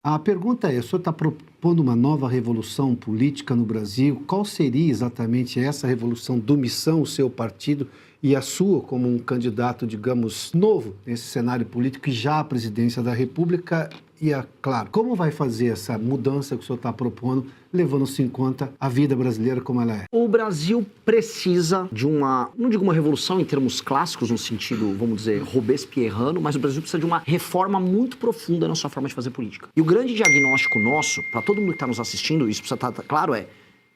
A pergunta é, o senhor está propondo uma nova revolução política no Brasil? Qual seria exatamente essa revolução do Missão, o seu partido, e a sua como um candidato, digamos, novo nesse cenário político e já à presidência da República? E, claro, como vai fazer essa mudança que o senhor está propondo, levando-se em conta a vida brasileira como ela é? O Brasil precisa de uma, não digo uma revolução em termos clássicos, no sentido, vamos dizer, robespierrano, mas o Brasil precisa de uma reforma muito profunda na sua forma de fazer política. E o grande diagnóstico nosso, para todo mundo que está nos assistindo, isso precisa estar claro, é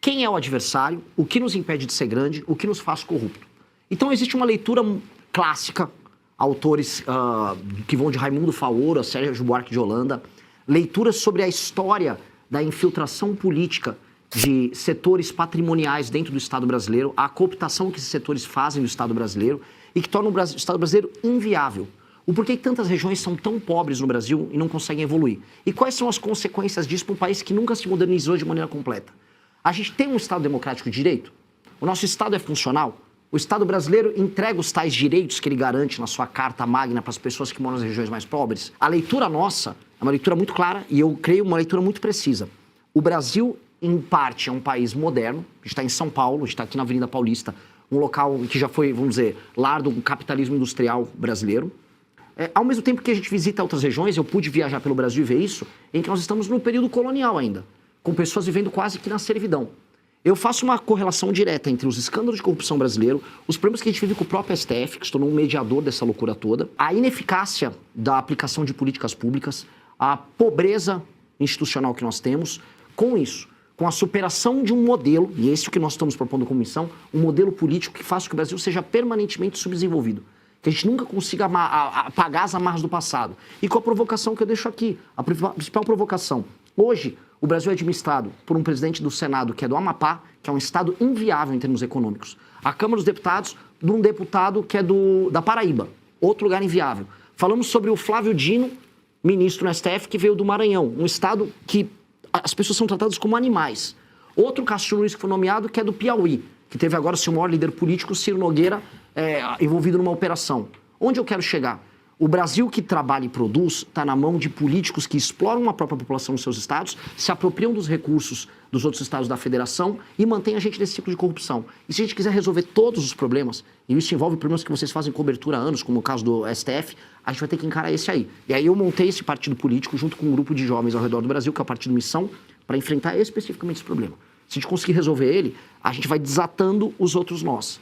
quem é o adversário, o que nos impede de ser grande, o que nos faz corrupto. Então existe uma leitura clássica, autores que vão de Raimundo Faoro a Sérgio Buarque de Holanda, leituras sobre a história da infiltração política de setores patrimoniais dentro do Estado brasileiro, a cooptação que esses setores fazem do Estado brasileiro e que torna o Estado brasileiro inviável. O porquê que tantas regiões são tão pobres no Brasil e não conseguem evoluir? E quais são as consequências disso para um país que nunca se modernizou de maneira completa? A gente tem um Estado democrático de direito? O nosso Estado é funcional? O Estado brasileiro entrega os tais direitos que ele garante na sua Carta Magna para as pessoas que moram nas regiões mais pobres? A leitura nossa é uma leitura muito clara e eu creio uma leitura muito precisa. O Brasil, em parte, é um país moderno. A gente está em São Paulo, a gente está aqui na Avenida Paulista, um local que já foi, vamos dizer, lar do capitalismo industrial brasileiro. Ao mesmo tempo que a gente visita outras regiões, eu pude viajar pelo Brasil e ver isso, em que nós estamos no período colonial ainda, com pessoas vivendo quase que na servidão. Eu faço uma correlação direta entre os escândalos de corrupção brasileiro, os problemas que a gente vive com o próprio STF, que se tornou um mediador dessa loucura toda, a ineficácia da aplicação de políticas públicas, a pobreza institucional que nós temos, com isso, com a superação de um modelo, e esse é o que nós estamos propondo como missão, um modelo político que faça com que o Brasil seja permanentemente subdesenvolvido. Que a gente nunca consiga apagar as amarras do passado. E com a provocação que eu deixo aqui, a principal provocação. Hoje, o Brasil é administrado por um presidente do Senado que é do Amapá, que é um estado inviável em termos econômicos. A Câmara dos Deputados, de um deputado que é da Paraíba, outro lugar inviável. Falamos sobre o Flávio Dino, ministro no STF, que veio do Maranhão, um estado que as pessoas são tratadas como animais. Outro Cássio Luiz que foi nomeado, que é do Piauí, que teve agora seu maior líder político, Ciro Nogueira, envolvido numa operação. Onde eu quero chegar? O Brasil que trabalha e produz está na mão de políticos que exploram a própria população nos seus estados, se apropriam dos recursos dos outros estados da federação e mantém a gente nesse ciclo de corrupção. E se a gente quiser resolver todos os problemas, e isso envolve problemas que vocês fazem cobertura há anos, como o caso do STF, a gente vai ter que encarar esse aí. E aí eu montei esse partido político junto com um grupo de jovens ao redor do Brasil, que é o Partido Missão, para enfrentar especificamente esse problema. Se a gente conseguir resolver ele, a gente vai desatando os outros nós.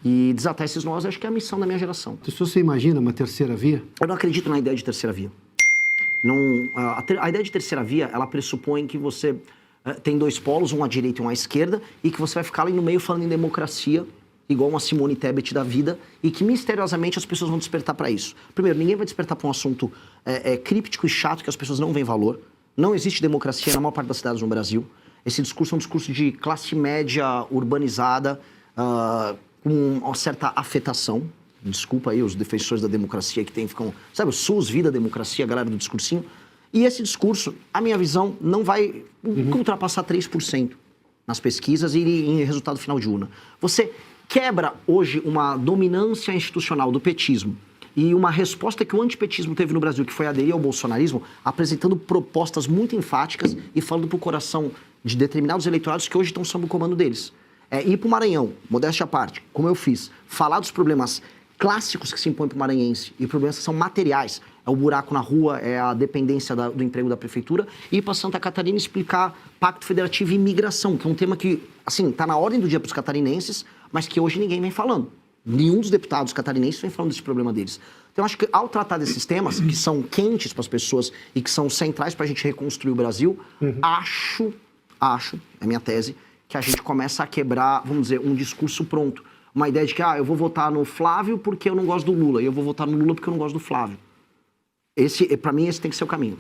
E desatar esses nós, acho que é a missão da minha geração. Se você imagina uma terceira via? Eu não acredito na ideia de terceira via. A ideia de terceira via, ela pressupõe que você tem dois polos, um à direita e um à esquerda, e que você vai ficar ali no meio falando em democracia, igual uma Simone Tebet da vida, e que misteriosamente as pessoas vão despertar para isso. Primeiro, ninguém vai despertar para um assunto críptico e chato que as pessoas não veem valor. Não existe democracia na maior parte das cidades no Brasil. Esse discurso é um discurso de classe média urbanizada, com uma certa afetação. Desculpa aí os defensores da democracia que ficam... Sabe, o SUS, vida, democracia, a galera do discursinho. E esse discurso, a minha visão, não vai ultrapassar 3% nas pesquisas e em resultado final de urna. Você quebra hoje uma dominância institucional do petismo e uma resposta que o antipetismo teve no Brasil, que foi aderir ao bolsonarismo, apresentando propostas muito enfáticas e falando pro coração de determinados eleitorados que hoje estão sob o comando deles. Ir para o Maranhão, modéstia à parte, como eu fiz, falar dos problemas clássicos que se impõem para o maranhense e problemas que são materiais, é o buraco na rua, é a dependência do emprego da prefeitura, e ir para Santa Catarina explicar Pacto Federativo e imigração, que é um tema que, assim, está na ordem do dia para os catarinenses, mas que hoje ninguém vem falando. Nenhum dos deputados catarinenses vem falando desse problema deles. Então, eu acho que ao tratar desses temas, que são quentes para as pessoas e que são centrais para a gente reconstruir o Brasil, acho, é a minha tese, que a gente começa a quebrar, vamos dizer, um discurso pronto. Uma ideia de que, eu vou votar no Flávio porque eu não gosto do Lula, e eu vou votar no Lula porque eu não gosto do Flávio. Para mim, esse tem que ser o caminho.